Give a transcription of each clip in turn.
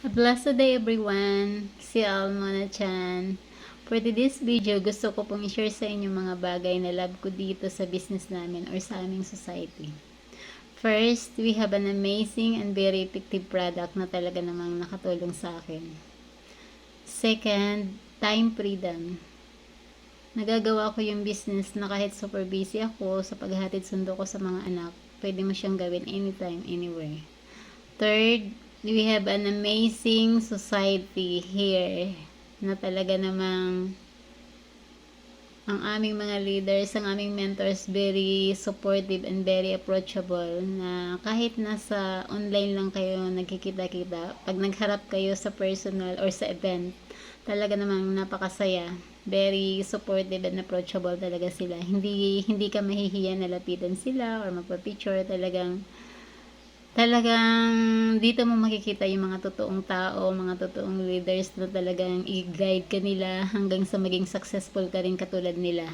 A blessed day everyone! Si Almona-chan. For today's video, gusto ko pong i-share sa inyo mga bagay na love ko dito sa business namin or sa aming society. First, we have an amazing and very effective product na talaga namang nakatulong sa akin. Second, time freedom. Nagagawa ko yung business na kahit super busy ako sa paghahatid sundo ko sa mga anak, pwede mo siyang gawin anytime, anywhere. Third, we have an amazing society here na talaga namang ang aming mga leaders, ang aming mentors, very supportive and very approachable na kahit nasa online lang kayo nagkikita-kita, pag nagharap kayo sa personal or sa event, talaga namang napakasaya. Very supportive and approachable talaga sila. Hindi ka mahihiya na lapitan sila or magpa-picture, talagang dito mo makikita yung mga totoong tao, mga totoong leaders na talagang i-guide ka nila hanggang sa maging successful ka rin katulad nila.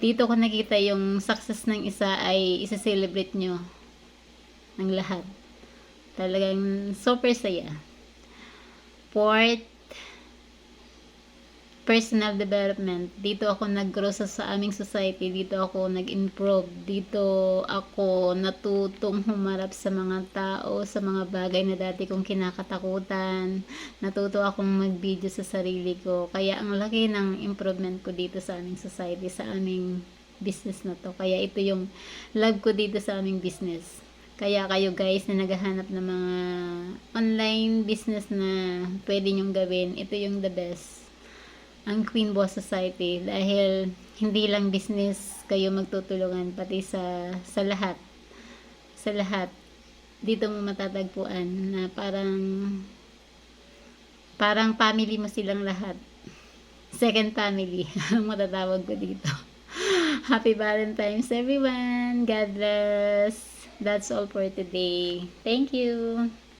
Dito ko nakita yung success ng isa ay isa-celebrate nyo ng lahat. Talagang super saya. Fourth, personal development. Dito ako nag-grow sa aming society. Dito ako nag-improve. Dito ako natutong humarap sa mga tao, sa mga bagay na dati kong kinakatakutan. Natuto akong mag-video sa sarili ko. Kaya ang laki ng improvement ko dito sa aming society, sa aming business na to. Kaya ito yung love ko dito sa aming business. Kaya kayo guys na naghahanap ng mga online business na pwede nyong gawin, ito yung the best, ang Queen Boss Society, dahil hindi lang business kayo magtutulungan, pati sa lahat dito mo matatagpuan na parang family mo silang lahat, second family ang matatawag ko dito. Happy Valentine's everyone, God bless. That's all for today. Thank you.